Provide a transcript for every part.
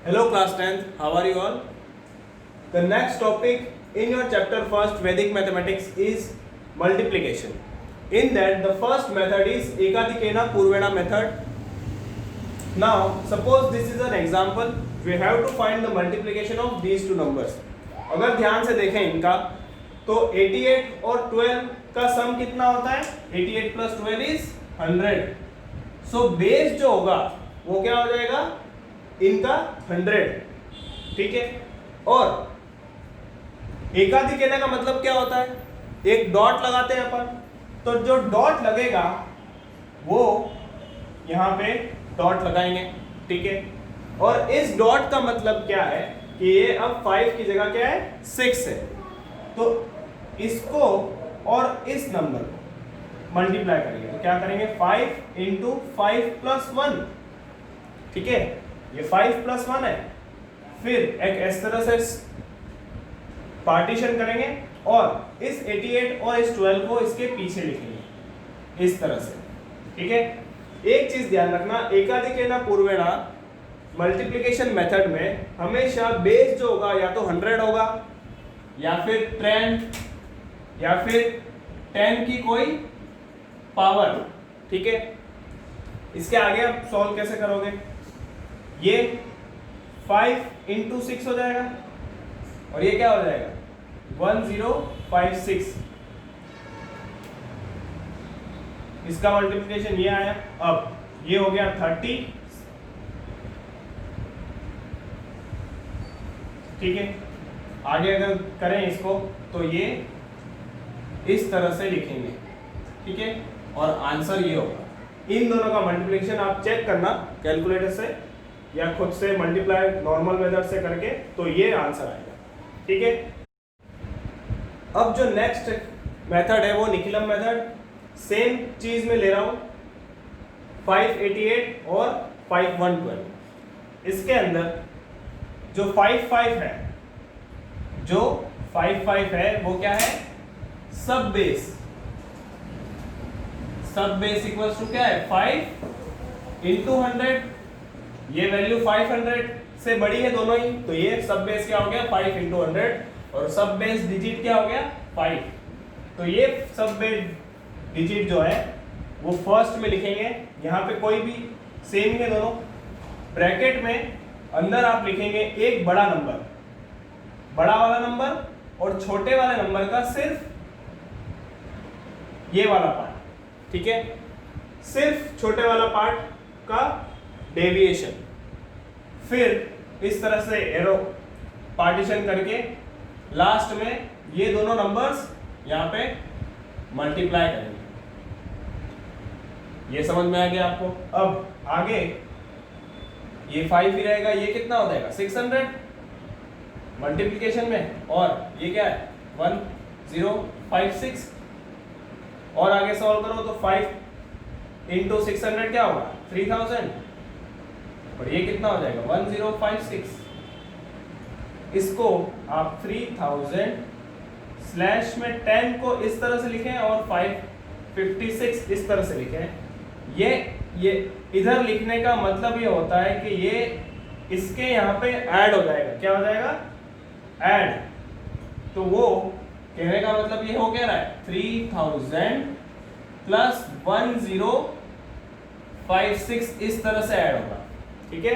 Hello class 10th, how are you all? The next topic in your chapter first Vedic mathematics is multiplication. In that the first method is Ekadikena Purvena method. Now suppose this is an example, we have to find the multiplication of these two numbers. अगर ध्यान से देखें इनका तो 88 और 12 का सम कितना होता है? 88 plus 12 is 100. So बेस जो होगा वो क्या हो जाएगा? इनका 100. ठीक है, और एकाधिकेना का मतलब क्या होता है? एक डॉट लगाते हैं अपन, तो जो डॉट लगेगा वो यहाँ पे डॉट लगाएंगे. ठीक है, और इस डॉट का मतलब क्या है कि ये अब 5 की जगह क्या है? 6 है. तो इसको और इस नंबर को मल्टीप्लाई करेंगे तो क्या करेंगे? 5 इंटू 5 प्लस 1. ठीक है, ये 5 प्लस 1 है. फिर एक इस तरह से पार्टीशन करेंगे और इस 88 और इस 12 को इसके पीछे लिखेंगे इस तरह से. ठीक है, एक चीज ध्यान रखना, एकाधिकेना पूर्वेणा मल्टीप्लिकेशन मेथड में हमेशा बेस जो होगा या तो 100 होगा या फिर 10 या फिर 10 की कोई पावर. ठीक है, इसके आगे आप सॉल्व कैसे करोगे? ये 5 इंटू 6 हो जाएगा और ये क्या हो जाएगा? 1056. इसका मल्टीप्लिकेशन ये आया. अब ये हो गया 30. ठीक है, आगे अगर करें इसको तो ये इस तरह से लिखेंगे. ठीक है, और आंसर ये होगा. इन दोनों का मल्टीप्लिकेशन आप चेक करना कैलकुलेटर से या खुद से मल्टीप्लाई नॉर्मल मेथड से करके, तो ये आंसर आएगा. ठीक है, अब जो नेक्स्ट मेथड है वो निखिलम मेथड. सेम चीज में ले रहा हूं, 588 और 5112. इसके अंदर जो 55 है, जो 55 है वो क्या है? सब बेस. सब बेस इक्वल्स टू क्या है? 5 इंटू 100. ये वैल्यू 500 से बड़ी है दोनों ही, तो ये सब बेस क्या हो गया? 5 इंटू 100. और सब बेस डिजिट क्या हो गया? 5. तो ये सब बेस डिजिट जो है वो फर्स्ट में लिखेंगे. यहाँ पे कोई भी सेम ही है दोनों. ब्रैकेट में अंदर आप लिखेंगे एक बड़ा नंबर, बड़ा वाला नंबर, और छोटे वाले नंबर का सिर्फ ये वाला पार्ट. ठीक है, सिर्फ छोटे वाला पार्ट का डेविएशन. फिर इस तरह से एरो पार्टीशन करके लास्ट में ये दोनों नंबर्स यहाँ पे मल्टीप्लाई करेंगे. ये समझ में आ गया आपको? अब आगे ये 5 ही रहेगा. ये कितना हो जाएगा? 600 मल्टीप्लिकेशन में, और ये क्या है? 1056. और आगे सॉल्व करो तो 5 इंटू 600 क्या होगा? 3000. और ये कितना हो जाएगा? 1056. इसको आप 3000 स्लैश में 10 को इस तरह से लिखें और 556 इस तरह से लिखें. ये इधर लिखने का मतलब ये होता है कि ये इसके यहाँ पे ऐड हो जाएगा. क्या हो जाएगा? ऐड. तो वो कहने का मतलब ये हो क्या रहा है? 3000 प्लस 1056 इस तरह से ऐड होगा. ठीक है,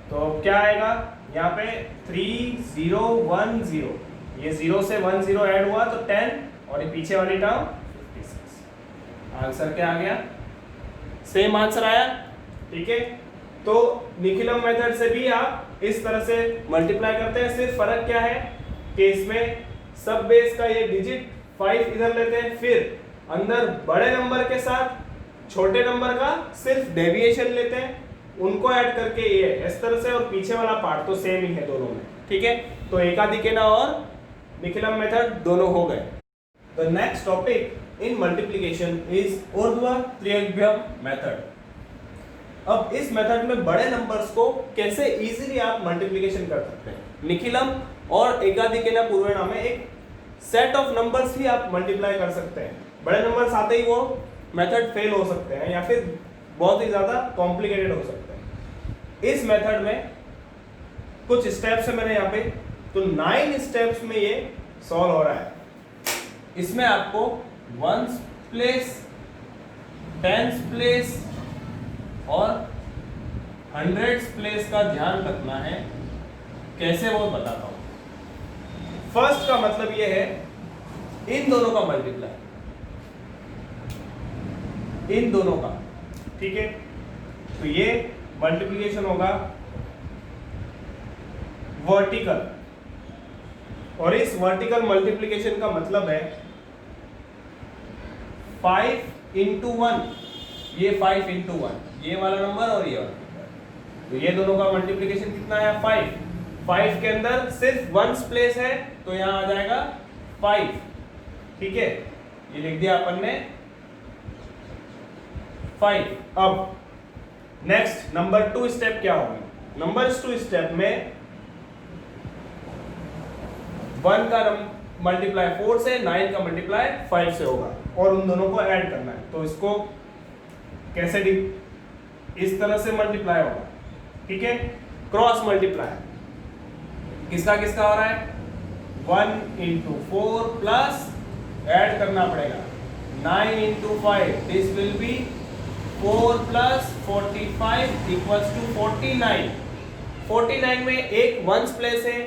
तो क्या आएगा यहाँ पे? 3010. ये 0 से 10 ऐड हुआ तो 10, और ये पीछे वाली टर्म 56. आंसर क्या आ गया? सेम आंसर आया. ठीक है, तो निखिलम मेथड से भी आप इस तरह से मल्टीप्लाई करते हैं. सिर्फ फर्क क्या है कि इसमें सब बेस का ये डिजिट 5 इधर लेते हैं, फिर अंदर बड़े नंबर के साथ छोटे नंबर का सिर्फ डेविएशन लेते हैं, उनको ऐड करके ये इस तरह से, और पीछे वाला पार्ट तो सेम ही है दोनों में. ठीक है, तो एकाधिकेना और निखिलम मेथड दोनों हो गए. The next topic in multiplication is ऊर्ध्व त्रियग्भ्यम मेथड. अब इस मेथड में बड़े नंबर्स को कैसे इजीली आप मल्टीप्लिकेशन कर सकते हैं. निखिलम और एकाधिकेना पूर्वेणा में एक सेट ऑफ नंबर्स ही आप मल्टीप्लाई कर सकते हैं. बड़े नंबर्स आते ही वो मेथड फेल हो सकते हैं या फिर बहुत ही ज्यादा कॉम्प्लिकेटेड हो सकते हैं. इस मेथड में कुछ स्टेप्स है मैंने यहाँ पे, तो 9 स्टेप्स में ये सॉल्व हो रहा है। इसमें आपको वंस प्लेस, टेंस प्लेस और हंड्रेड्स प्लेस का ध्यान रखना है। कैसे वो बताता हूं। फर्स्ट का मतलब ये है इन दोनों का मल्टीप्लाई, इन दोनों का, ठीक है। तो ये मल्टीप्लिकेशन होगा वर्टिकल, और इस वर्टिकल मल्टीप्लिकेशन का मतलब है 5 इंटू 1, ये 5 इंटू 1, ये वाला नंबर और ये वाला नंबर। तो ये दोनों का मल्टीप्लिकेशन कितना है 5। 5 के अंदर सिर्फ वंस प्लेस है तो यहां आ जाएगा 5, ठीक है, ये लिख दिया अपन ने 5। अब नेक्स्ट नंबर 2 स्टेप क्या होगी। नंबर 2 स्टेप में 1 का मल्टीप्लाई 4 से, 9 का मल्टीप्लाई 5 से होगा और उन दोनों को ऐड करना है। तो इसको कैसे इस तरह से मल्टीप्लाई होगा, ठीक है, क्रॉस मल्टीप्लाई। किसका किसका हो रहा है 1 इंटू 4 प्लस ऐड करना पड़ेगा 9 into 5, this will be 4 plus 45 equals to 49। 49 में एक वंस प्लेस है,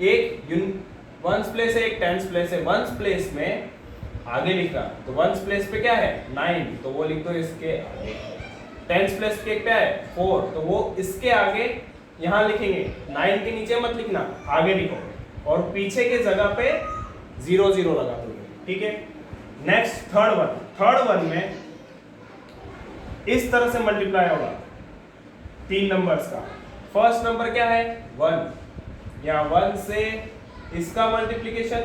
एक वंस प्लेस है, एक टेंस प्लेस है। वंस प्लेस में आगे लिखा तो वंस प्लेस पे क्या है 9, तो वो लिख दो इसके आगे। टेंस प्लेस पे क्या है 4, तो वो इसके आगे यहां लिखेंगे। 9 के नीचे मत लिखना, आगे लिखो और पीछे के जगह पे 0 0 लगा दो, ठीक है। नेक्स्ट थर्ड वन में इस तरह से मल्टीप्लाई होगा 3 नंबर्स का। फर्स्ट नंबर क्या है 1, या 1 से इसका मल्टीप्लिकेशन,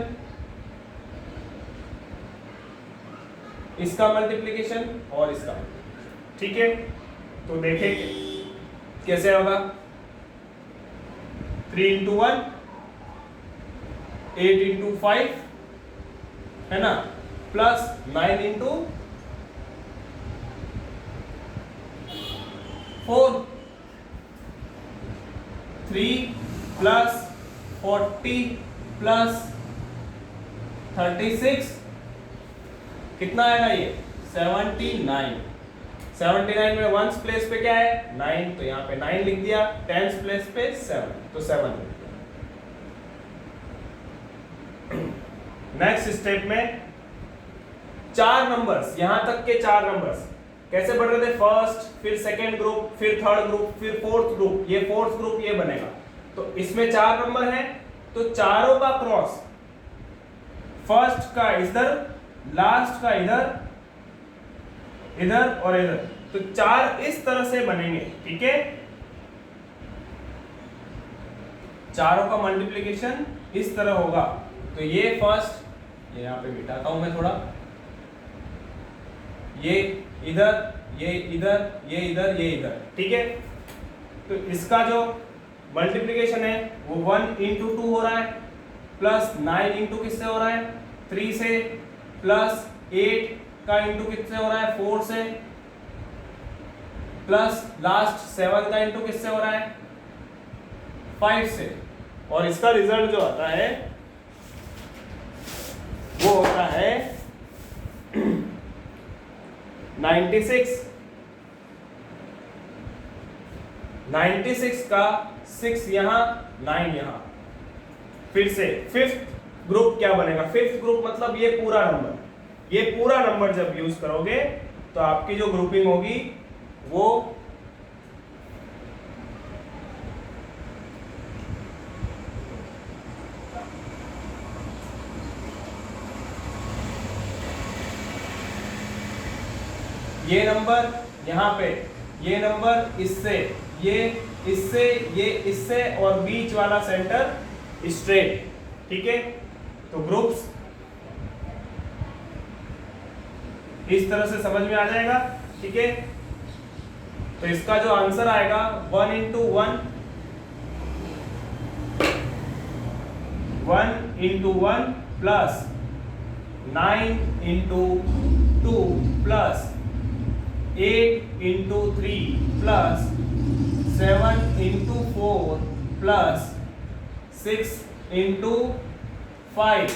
इसका मल्टीप्लिकेशन और इसका, ठीक है। तो देखेंगे कैसे होगा 3 इंटू 1 8 इंटू 5 है ना, प्लस 9 इंटू 4, 3 प्लस 40 प्लस 36 कितना आएगा ये 79। 79 में वंस प्लेस पे क्या है 9, तो यहाँ पे 9 लिख दिया। टेंस प्लेस पे 7, तो 7 लिख दिया। नेक्स्ट स्टेप में 4 नंबर्स, यहां तक के 4 नंबर्स कैसे बढ़ रहे थे, फर्स्ट, फिर सेकेंड ग्रुप, फिर थर्ड ग्रुप, फिर फोर्थ ग्रुप, ये फोर्थ ग्रुप ये बनेगा। तो इसमें 4 नंबर है, तो चारों का क्रॉस, फर्स्ट का इधर, लास्ट का इधर, इधर और इधर, तो 4 इस तरह से बनेंगे, ठीक है। चारों का मल्टीप्लिकेशन इस तरह होगा। तो ये फर्स्ट, ये यहां पे बिठाता हूं मैं थोड़ा, ये इधर, ये इधर, ये इधर, ये इधर, ठीक है। तो इसका जो मल्टीप्लिकेशन है वो 1 इंटू 2 हो रहा है, प्लस 9 इंटू किससे हो रहा है 3 से, प्लस 8 का इंटू किससे हो रहा है 4 से, प्लस लास्ट 7 का इंटू किससे हो रहा है 5 से। और इसका रिजल्ट जो आता है वो होता है 96। 96 का 6 यहां, 9 यहां। फिर से फिफ्थ ग्रुप क्या बनेगा, फिफ्थ ग्रुप मतलब ये पूरा नंबर, ये पूरा नंबर जब यूज करोगे तो आपकी जो ग्रुपिंग होगी वो ये नंबर यहां पे, ये नंबर इससे, ये इससे, ये इससे, और बीच वाला सेंटर स्ट्रेट, ठीक है। तो ग्रुप्स इस तरह से समझ में आ जाएगा, ठीक है। तो इसका जो आंसर आएगा 1 into 1, 1 into 1 plus 9 into 2 plus 8 into 3 plus 7 into 4 plus 6 into 5,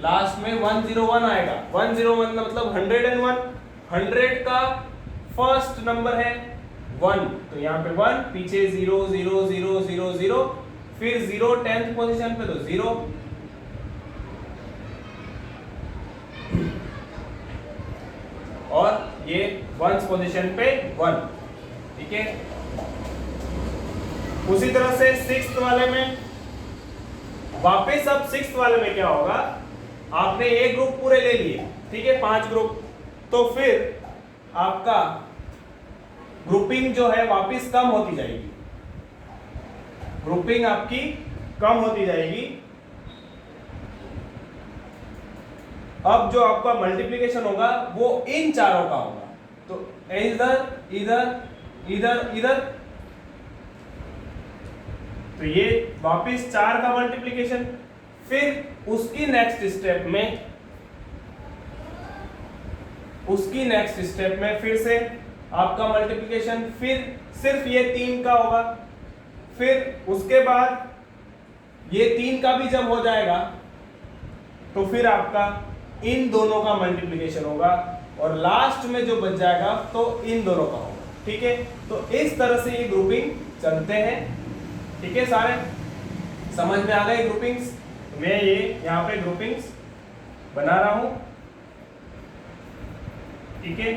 last में 101 आएगा। 101 मतलब 101, 100 का फर्स्ट नंबर है 1, तो यहाँ पे 1, पीछे 0 0 0 0 0, फिर 0 10th पोजीशन पे तो 0, और ये 1st पोजीशन पे 1, ठीक है। उसी तरह से 6th वाले में वापस, अब 6th वाले में क्या होगा, आपने एक ग्रुप पूरे ले लिए, ठीक है, 5 ग्रुप, तो फिर आपका ग्रुपिंग जो है वापस कम होती जाएगी, ग्रुपिंग आपकी कम होती जाएगी। अब जो आपका मल्टीप्लिकेशन होगा वो इन चारों का होगा, तो इधर इधर इधर इधर, तो ये वापस 4 का मल्टीप्लिकेशन, फिर उसकी नेक्स्ट स्टेप में फिर से आपका मल्टीप्लिकेशन, फिर सिर्फ ये 3 का होगा, फिर उसके बाद ये 3 का भी जब हो जाएगा तो फिर आपका इन दोनों का मल्टीप्लिकेशन होगा, और लास्ट में जो बच जाएगा तो इन दोनों का होगा, ठीक है। तो इस तरह से ये ग्रुपिंग चलते हैं, ठीक है। सारे समझ में आ गए ग्रुपिंग्स, मैं ये यहाँ पे ग्रुपिंग्स बना रहा हूं, ठीक है,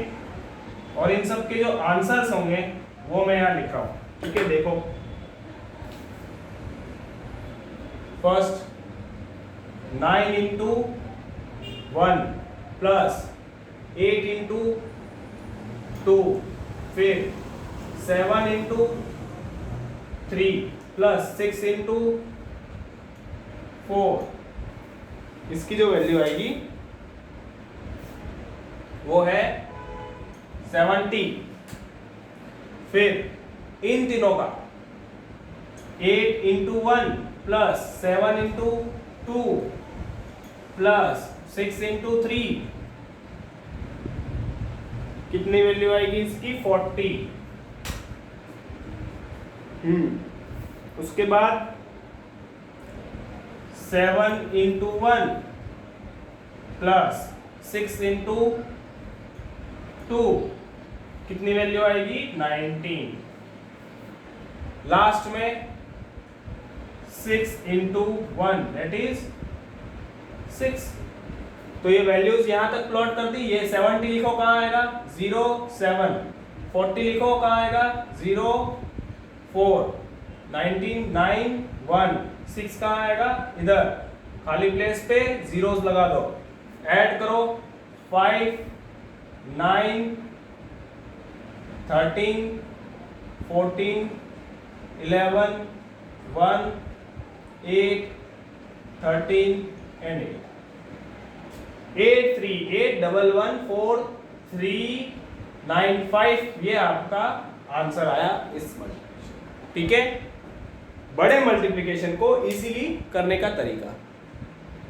और इन सब के जो आंसर्स होंगे वो मैं यहाँ लिख रहा हूं, ठीक है। देखो, फर्स्ट 9 इंटू 1 प्लस 8 इंटू 2, फिर 7 इंटू 3 प्लस 6 इंटू 4, इसकी जो वैल्यू आएगी वो है 70। फिर इन तीनों का 8 into 1 plus 7 into 2 plus 6 into 3, कितनी वैल्यू आएगी इसकी 40। उसके बाद 7 इंटू 1 प्लस 6 इंटू 2, कितनी वैल्यू आएगी 19। लास्ट में 6 इंटू 1 दैट इज 6। तो ये वैल्यूज यहां तक प्लॉट कर दी। ये 70 लिखो कहां आएगा 0 7, 40 लिखो कहां आएगा 0 4, 19 9 1, 6 कहां आएगा इधर, खाली प्लेस पे जीरोस लगा दो, ऐड करो 5 9 13 14 11 1 8 13 एंड 8 3 8 1 1 4 3 9 5, ये आपका आंसर आया इस मल्टीप्लिकेशन, ठीक है। बड़े मल्टीप्लिकेशन को इजीली करने का तरीका।